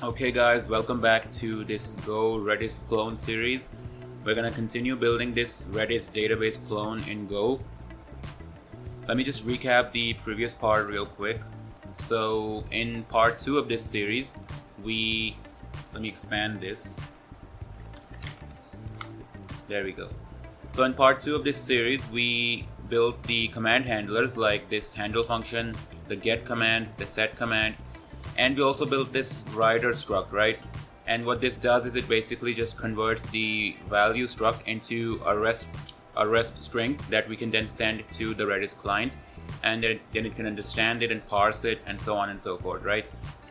Okay guys, welcome back to this Go Redis clone series. We're gonna continue building this Redis database clone in Go. Let me just recap the previous part real quick. So in part 2 of this series, let me expand this. There we go. So in part 2 of this series, we built the command handlers like this handle function, the get command, the set command, and we also built this writer struct, right? And what this does is it basically just converts the value struct into a resp string that we can then send to the Redis client, and then it can understand it and parse it and so on and so forth, right?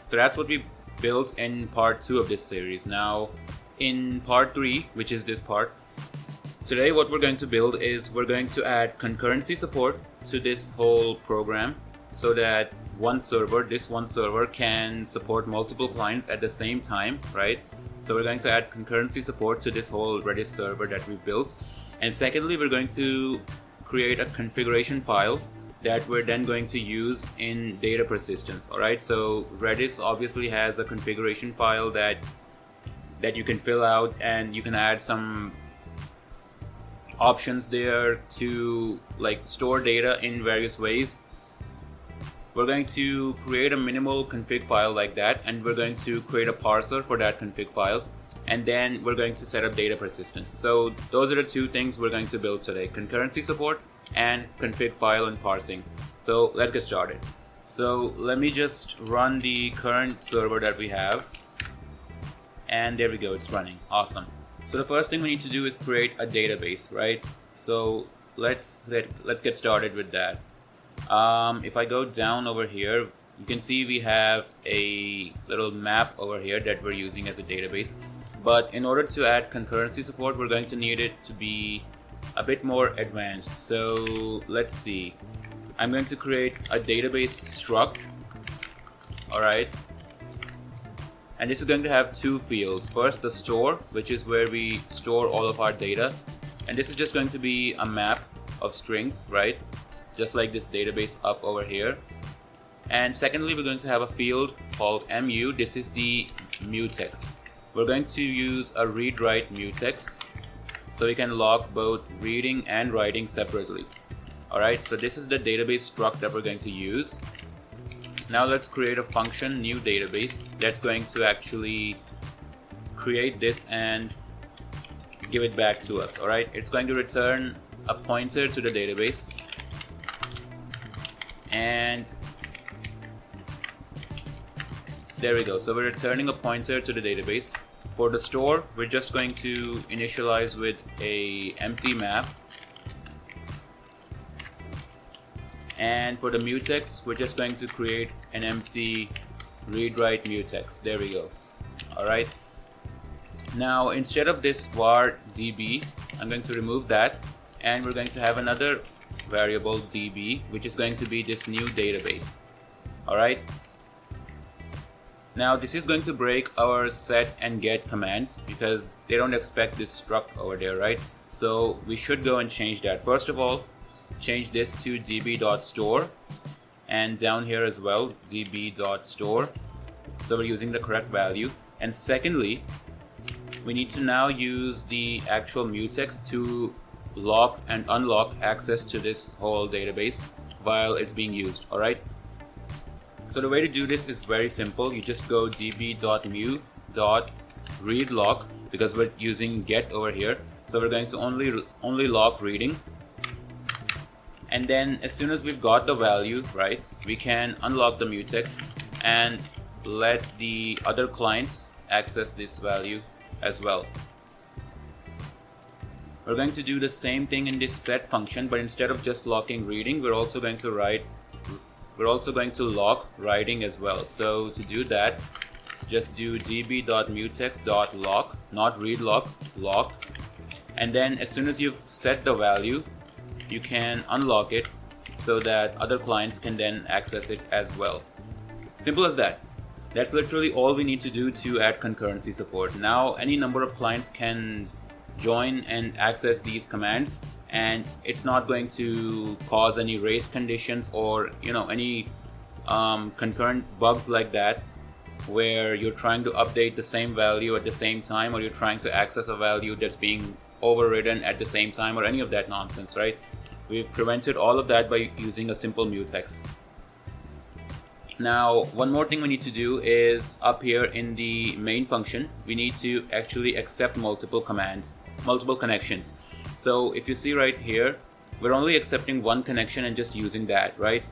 So that's what we built in part 2 of this series. Now in part 3, which is this part, today what we're going to build is we're going to add concurrency support to this whole program so that this one server can support multiple clients at the same time, right? So we're going to add concurrency support to this whole Redis server that we built. And secondly, we're going to create a configuration file that we're then going to use in data persistence. All right, so Redis obviously has a configuration file that you can fill out, and you can add some options there to like store data in various ways. We're going to create a minimal config file like that, and we're going to create a parser for that config file, and then we're going to set up data persistence. So those are the two things we're going to build today: concurrency support and config file and parsing. So let's get started. So let me just run the current server that we have, and there we go, it's running. Awesome. So the first thing we need to do is create a database, right? So let's get started with that. If I go down over here, you can see we have a little map over here that we're using as a database. But in order to add concurrency support, we're going to need it to be a bit more advanced. So let's see. I'm going to create a database struct. Alright. And this is going to have two fields. First, the store, which is where we store all of our data. And this is just going to be a map of strings, right? Just like this database up over here. And secondly, we're going to have a field called mu. This is the mutex. We're going to use a read-write mutex, so we can log both reading and writing separately. Alright, so this is the database struct that we're going to use. Now let's create a function, new database, that's going to actually create this and give it back to us. Alright, it's going to return a pointer to the database. And there we go. So we're returning a pointer to the database. For the store, we're just going to initialize with a empty map. And for the mutex, we're just going to create an empty read-write mutex. There we go. Alright. Now instead of this var db, I'm going to remove that, and we're going to have another variable db, which is going to be this new database. Alright. Now this is going to break our set and get commands because they don't expect this struct over there, right? So we should go and change that. First of all, change this to db.store, and down here as well, db.store, so we're using the correct value. And secondly, we need to now use the actual mutex to lock and unlock access to this whole database while it's being used. Alright, so the way to do this is very simple. You just go db.mu.readLock, because we're using get over here, so we're going to only lock reading. And then as soon as we've got the value, right, we can unlock the mutex and let the other clients access this value as well. We're going to do the same thing in this set function, but instead of just locking reading, we're also going to lock writing as well. So to do that, just do db.mutex.lock, not readLock, lock. And then as soon as you've set the value, you can unlock it so that other clients can then access it as well. Simple as that. That's literally all we need to do to add concurrency support. Now any number of clients can join and access these commands, and it's not going to cause any race conditions or any concurrent bugs like that. where you're trying to update the same value at the same time, or you're trying to access a value that's being overridden at the same time, or any of that nonsense, right? We've prevented all of that by using a simple mutex. Now, one more thing we need to do is up here in the main function, we need to actually accept multiple connections. So if you see right here, we're only accepting one connection and just using that, right?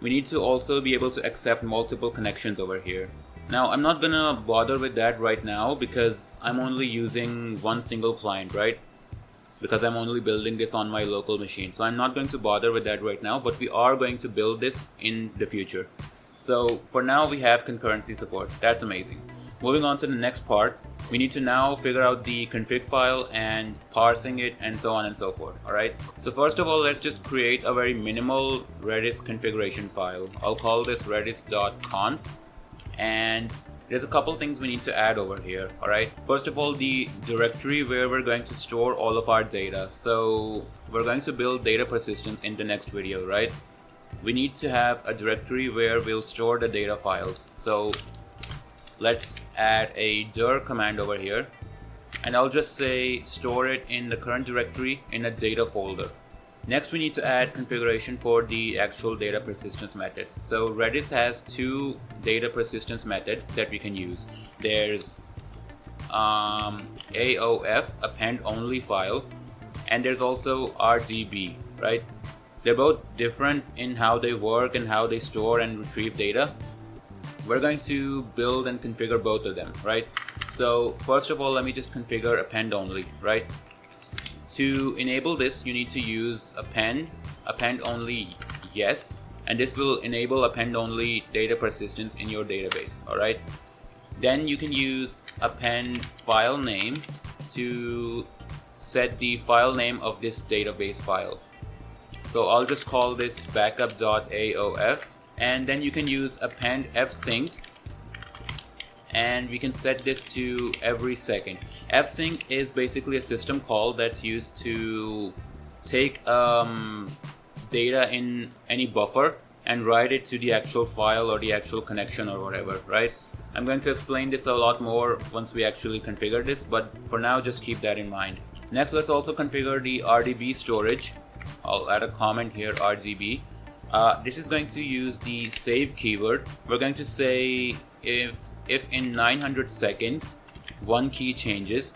We need to also be able to accept multiple connections over here. Now, I'm not gonna bother with that right now because I'm only using one single client, right? Because I'm only building this on my local machine. So I'm not going to bother with that right now, but we are going to build this in the future. So for now, we have concurrency support. That's amazing. Moving on to the next part, we need to now figure out the config file and parsing it and so on and so forth. All right. So first of all, let's just create a very minimal Redis configuration file. I'll call this redis.conf, and there's a couple things we need to add over here. All right. First of all, the directory where we're going to store all of our data. So we're going to build data persistence in the next video, right? We need to have a directory where we'll store the data files. So let's add a dir command over here, and I'll just say store it in the current directory in a data folder. Next, we need to add configuration for the actual data persistence methods. So Redis has two data persistence methods that we can use. There's AOF, append only file, and there's also RGB, right? They're both different in how they work and how they store and retrieve data. We're going to build and configure both of them, right? So first of all, let me just configure append only, right? To enable this, you need to use append only yes, and this will enable append only data persistence in your database, all right? Then you can use append file name to set the file name of this database file. So I'll just call this backup.aof, and then you can use append fsync, and we can set this to every second. Fsync is basically a system call that's used to take data in any buffer and write it to the actual file or the actual connection or whatever, right? I'm going to explain this a lot more once we actually configure this, but for now, just keep that in mind. Next, let's also configure the RDB storage. I'll add a comment here, RGB. This is going to use the save keyword. We're going to say if in 900 seconds one key changes,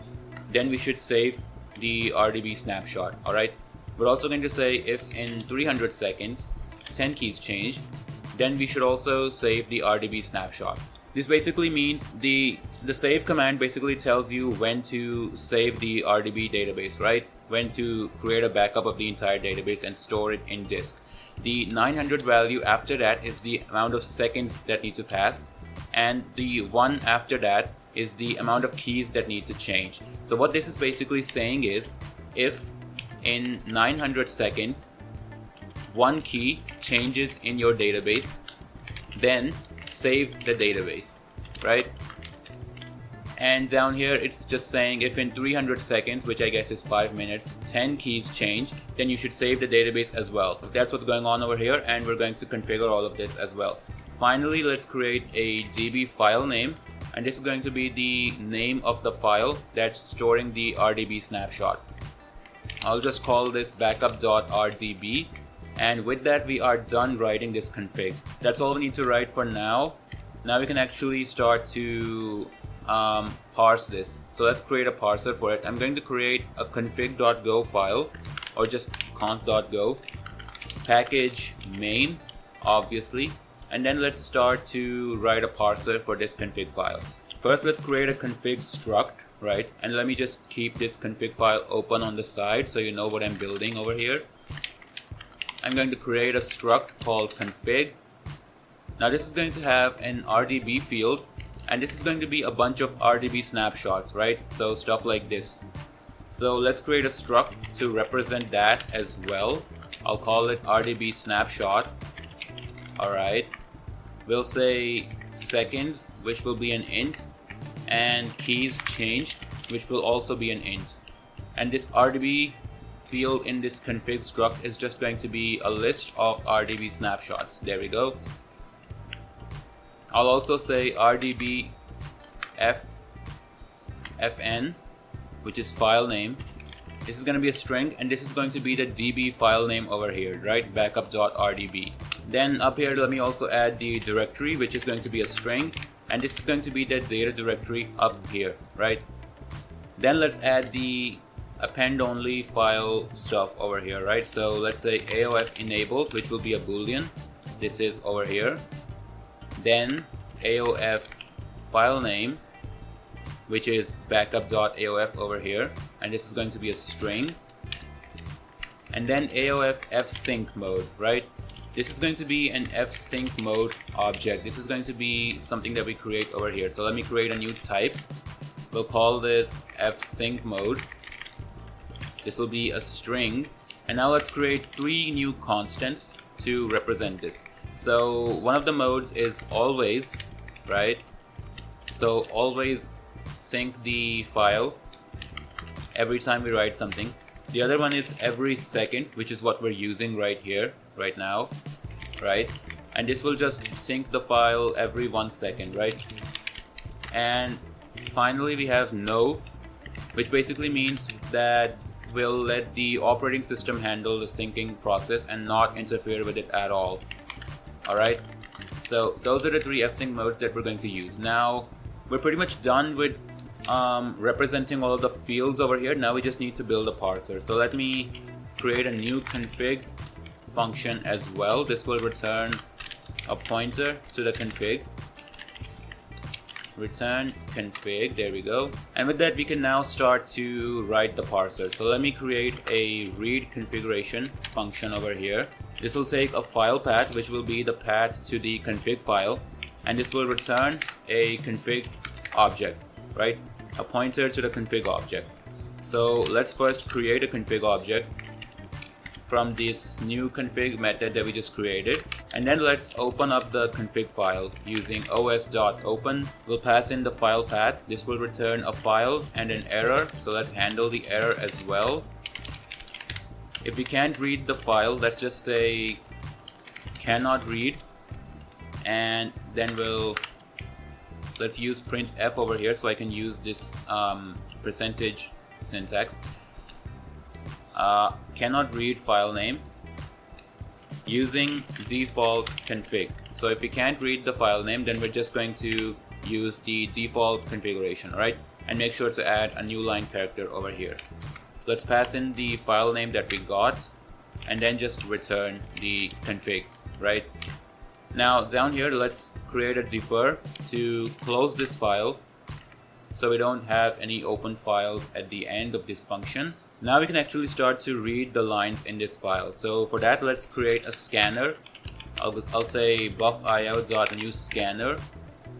then we should save the RDB snapshot. All right. We're also going to say if in 300 seconds 10 keys change, then we should also save the RDB snapshot. This basically means the save command basically tells you when to save the RDB database, right? When to create a backup of the entire database and store it in disk. The 900 value after that is the amount of seconds that need to pass, and the one after that is the amount of keys that need to change. So what this is basically saying is, if in 900 seconds one key changes in your database, then save the database, right? And down here it's just saying if in 300 seconds, which I guess is 5 minutes, 10 keys change, then you should save the database as well. That's what's going on over here, and we're going to configure all of this as well. Finally, let's create a DB file name, and this is going to be the name of the file that's storing the RDB snapshot. I'll just call this backup.rdb, and with that we are done writing this config. That's all we need to write for now. Now we can actually start to parse this. So let's create a parser for it. I'm going to create a config.go file, or just conf.go, package main, obviously, and then let's start to write a parser for this config file. First, let's create a config struct, right? And let me just keep this config file open on the side so you know what I'm building over here. I'm going to create a struct called config. Now this is going to have an RDB field, and this is going to be a bunch of RDB snapshots, right? So stuff like this. So let's create a struct to represent that as well. I'll call it RDB snapshot. Alright. We'll say seconds, which will be an int, and keys changed, which will also be an int. And this RDB field in this config struct is just going to be a list of RDB snapshots. There we go. I'll also say rdb fn, which is file name. This is going to be a string, and this is going to be the db file name over here, right? Backup.rdb. Then up here, let me also add the directory, which is going to be a string, and this is going to be the data directory up here, right? Then let's add the append only file stuff over here, right? So let's say AOF enabled, which will be a boolean. This is over here. Then AOF file name, which is backup.aof over here, and this is going to be a string. And then AOF fsync mode, right? This is going to be an fsync mode object. This is going to be something that we create over here. So let me create a new type. We'll call this fsync mode. This will be a string. And now let's create 3 new constants to represent this. So one of the modes is always, right? So always sync the file every time we write something. The other one is every second, which is what we're using right here, right now, right? And this will just sync the file every 1 second, right? And finally we have no, which basically means that we'll let the operating system handle the syncing process and not interfere with it at all. Alright, so those are the 3 fsync modes that we're going to use. Now we're pretty much done with representing all of the fields over here. Now we just need to build a parser. So let me create a new config function as well. This will return a pointer to the config. Return config, there we go. And with that we can now start to write the parser. So let me create a read configuration function over here. This will take a file path, which will be the path to the config file, and this will return a config object, right? A pointer to the config object. So let's first create a config object from this new config method that we just created, and then let's open up the config file using os.open. We'll pass in the file path. This will return a file and an error, so let's handle the error as well. If we can't read the file, let's just say cannot read, and then let's use printf over here so I can use this percentage syntax. Cannot read file name using default config. So if we can't read the file name, then we're just going to use the default configuration, right? And make sure to add a new line character over here. Let's pass in the file name that we got, and then just return the config, right? Now down here, let's create a defer to close this file so we don't have any open files at the end of this function. Now we can actually start to read the lines in this file. So for that, let's create a scanner. I'll say buffio.new scanner,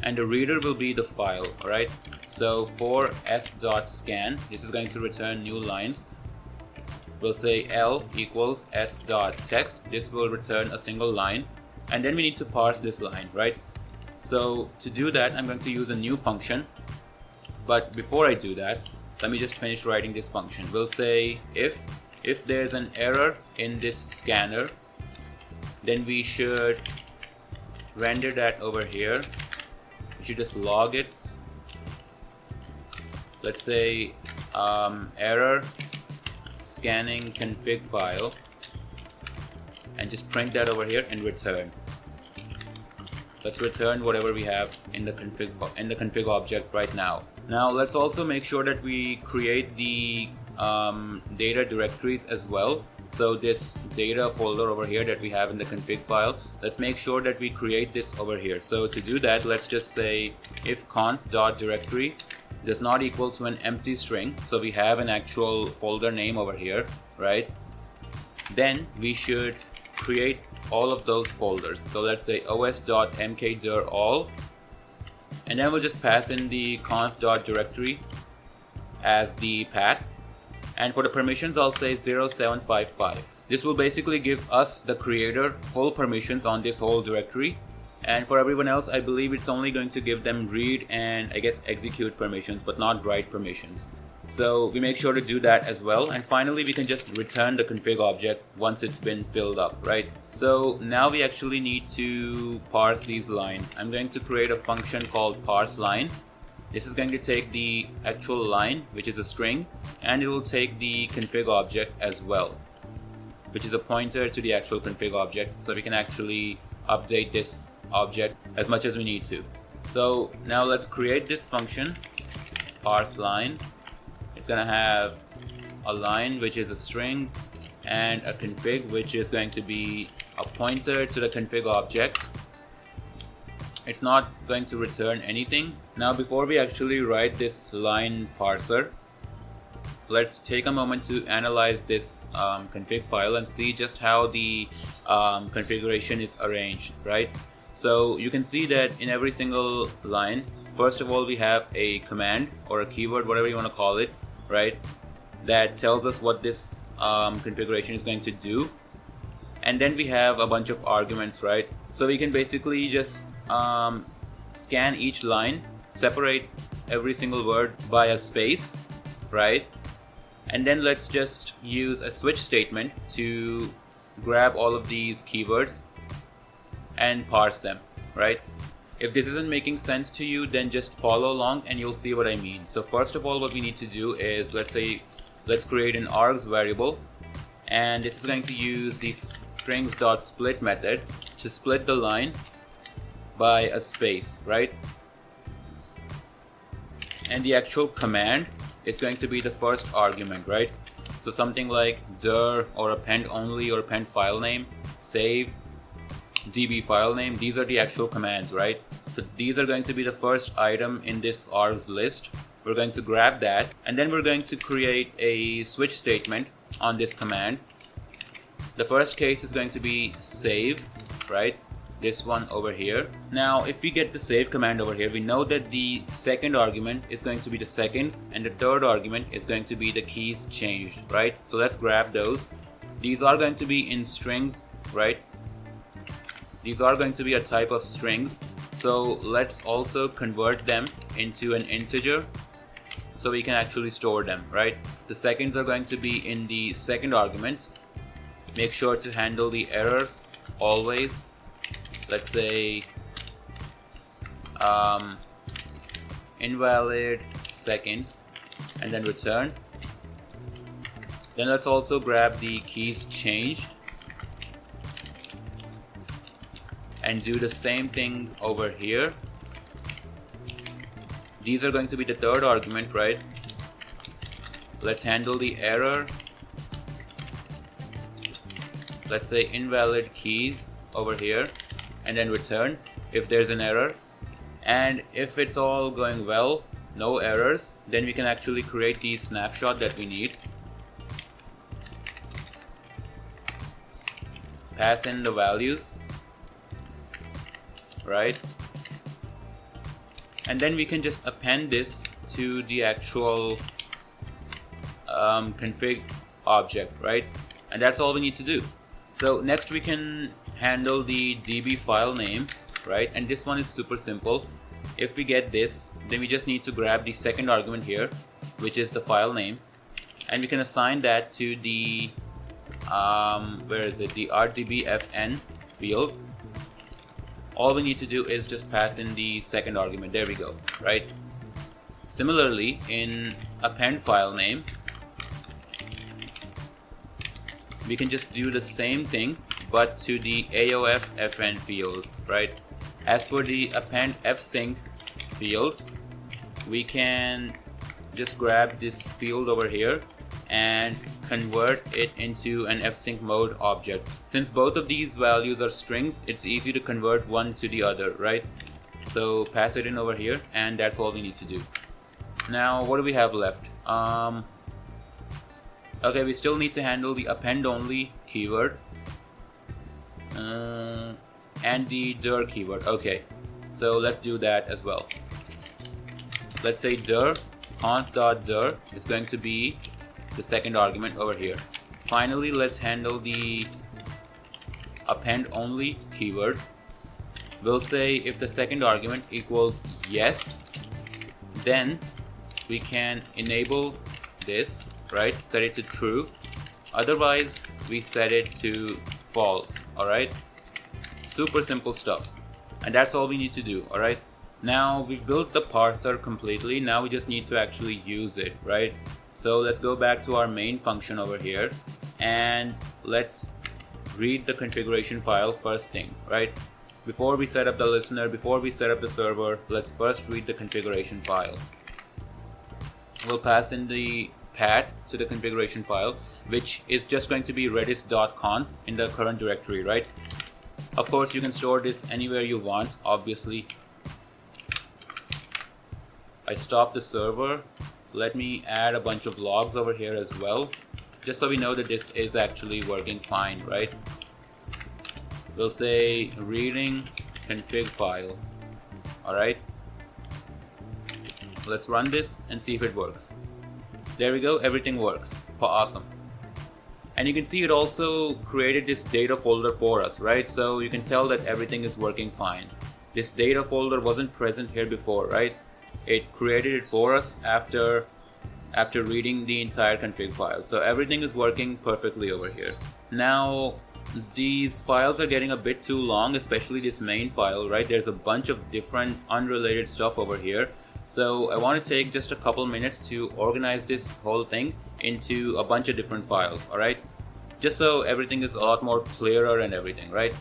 and the reader will be the file, alright? So for s.scan, this is going to return new lines. We'll say l equals s.text. This will return a single line, and then we need to parse this line, right? So to do that, I'm going to use a new function. But before I do that, let me just finish writing this function. We'll say if there's an error in this scanner, then we should render that over here. We should just log it. Let's say error scanning config file, and just print that over here and return. Let's return whatever we have in the config object right now. Now let's also make sure that we create the data directories as well. So this data folder over here that we have in the config file, let's make sure that we create this over here. So to do that, let's just say if conf.directory does not equal to an empty string, so we have an actual folder name over here, right? Then we should create all of those folders. So let's say os.mkdir all, and then we'll just pass in the conf.directory as the path. And for the permissions, I'll say 0755. This will basically give us, the creator, full permissions on this whole directory. And for everyone else, I believe it's only going to give them read and I guess execute permissions, but not write permissions. So we make sure to do that as well. And finally, we can just return the config object once it's been filled up, right? So now we actually need to parse these lines. I'm going to create a function called parse line. This is going to take the actual line, which is a string, and it will take the config object as well, which is a pointer to the actual config object. So we can actually update this object as much as we need to. So now let's create this function, parse line. It's going to have a line, which is a string, and a config, which is going to be a pointer to the config object. It's not going to return anything. Now, before we actually write this line parser, let's take a moment to analyze this config file and see just how the configuration is arranged, right? So you can see that in every single line, first of all, we have a command or a keyword, whatever you want to call it, right, that tells us what this configuration is going to do. And then we have a bunch of arguments, right? So we can basically just scan each line, separate every single word by a space, right? And then let's just use a switch statement to grab all of these keywords and parse them, right? If this isn't making sense to you, then just follow along and you'll see what I mean. So first of all, what we need to do is, let's create an args variable, and this is going to use the strings.split method to split the line by a space, right? And the actual command is going to be the first argument, right? So something like dir or append only or append file name, save, db file name, these are the actual commands, right? So these are going to be the first item in this args list. We're going to grab that, and then we're going to create a switch statement on this command. The first case is going to be save, right? This one over here. Now, if we get the save command over here, we know that the second argument is going to be the seconds, and the third argument is going to be the keys changed, right? So let's grab those. These are going to be in strings, right? These are going to be a type of strings. So let's also convert them into an integer so we can actually store them, right? The seconds are going to be in the second argument. Make sure to handle the errors always. Let's say invalid seconds, and then return. Then let's also grab the keys changed and do the same thing over here. These are going to be the third argument, right? Let's handle the error. Let's say invalid keys over here, and then return if there's an error. And if it's all going well, no errors, then we can actually create the snapshot that we need. Pass in the values, right? And then we can just append this to the actual config object, right? And that's all we need to do. So next we can handle the db file name, right? And this one is super simple. If we get this, then we just need to grab the second argument here, which is the file name, and we can assign that to the the RGBFN field. All we need to do is just pass in the second argument. There we go, right? Similarly, in append file name, we can just do the same thing, but to the AOF-FN field, right? As for the append fsync field, we can just grab this field over here and convert it into an fsync mode object. Since both of these values are strings, it's easy to convert one to the other, right? So pass it in over here, and that's all we need to do. Now, what do we have left? Okay, we still need to handle the append only keyword and the dir keyword. Okay, so let's do that as well. Let's say dir const.dir is going to be the second argument over here. Finally, let's handle the append only keyword. We'll say if the second argument equals yes, then we can enable this, right? Set it to true. Otherwise, we set it to false, alright? Super simple stuff. And that's all we need to do, alright? Now, we've built the parser completely. Now we just need to actually use it, right? So let's go back to our main function over here and let's read the configuration file first thing, right? Before we set up the listener, before we set up the server, let's first read the configuration file. We'll pass in the path to the configuration file, which is just going to be redis.conf in the current directory, right? Of course, you can store this anywhere you want, obviously. I stopped the server. Let me add a bunch of logs over here as well, just so we know that this is actually working fine, right? We'll say reading config file. Alright. Let's run this and see if it works. There we go, everything works. Awesome. And you can see it also created this data folder for us, right? So you can tell that everything is working fine. This data folder wasn't present here before, right? It created it for us after reading the entire config file. So everything is working perfectly over here. Now, these files are getting a bit too long, especially this main file, right? There's a bunch of different unrelated stuff over here. So I want to take just a couple minutes to organize this whole thing into a bunch of different files, alright? Just so everything is a lot more clearer and everything, right?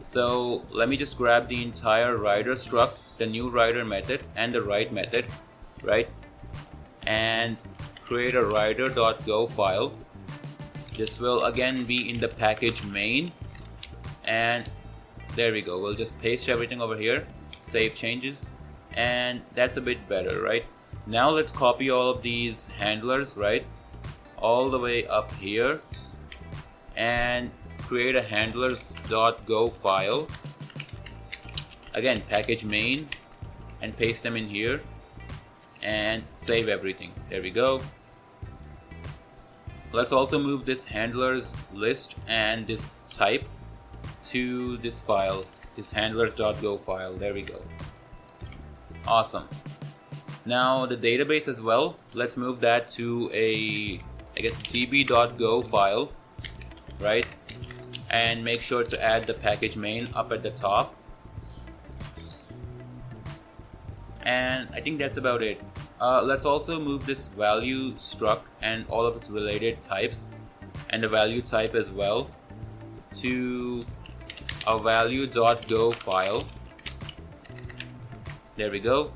So let me just grab the entire writer struct, the new writer method and the write method, right? And create a writer.go file. This will again be in the package main, and there we go. We'll just paste everything over here, save changes, and that's a bit better, right? Now let's copy all of these handlers, right, all the way up here and create a handlers.go file. Again, package main, and paste them in here and save everything. There we go. Let's also move this handlers list and this type to this file, this handlers.go file. There we go. Awesome. Now the database as well, let's move that to a, I guess, db.go file, right? And make sure to add the package main up at the top. And I think that's about it. Let's also move this value struct and all of its related types and the value type as well to a value.go file. There we go.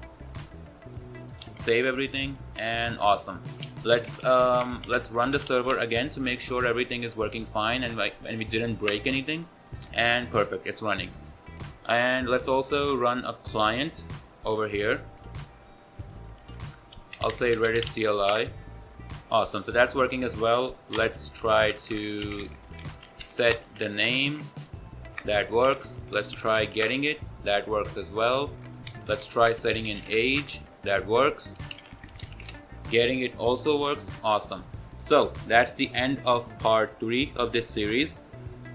Save everything, and awesome. Let's run the server again to make sure everything is working fine and we didn't break anything. And perfect, it's running. And let's also run a client over here. I'll say Redis CLI. Awesome, so that's working as well. Let's try to set the name. That works. Let's try getting it. That works as well. Let's try setting an age. That works. Getting it also works. Awesome. So that's the end of part 3 of this series.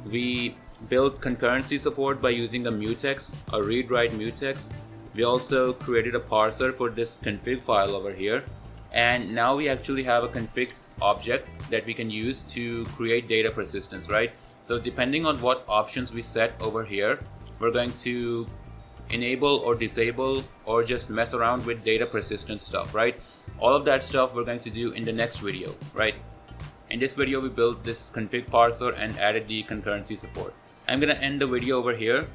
We built concurrency support by using a mutex, a read-write mutex. We also created a parser for this config file over here, and now we actually have a config object that we can use to create data persistence, right? So depending on what options we set over here, we're going to enable or disable or just mess around with data persistence stuff, right? All of that stuff we're going to do in the next video, right? In this video we built this config parser and added the concurrency support. I'm gonna end the video over here.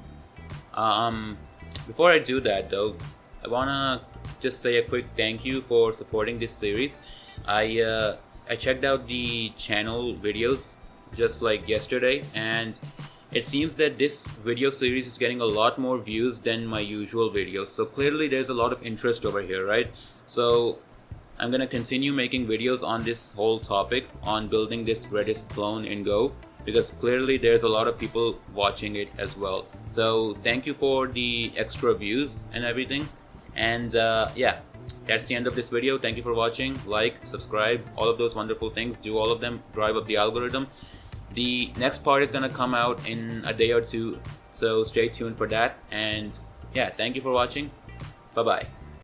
Before I do that though, I wanna just say a quick thank you for supporting this series. I checked out the channel videos just like yesterday, and it seems that this video series is getting a lot more views than my usual videos. So clearly there's a lot of interest over here, right? So I'm gonna continue making videos on this whole topic on building this Redis clone in Go, because clearly there's a lot of people watching it as well. So thank you for the extra views and everything. And yeah, that's the end of this video. Thank you for watching. Like, subscribe, all of those wonderful things. Do all of them. Drive up the algorithm. The next part is gonna come out in a day or two, so stay tuned for that. And yeah, thank you for watching. Bye bye.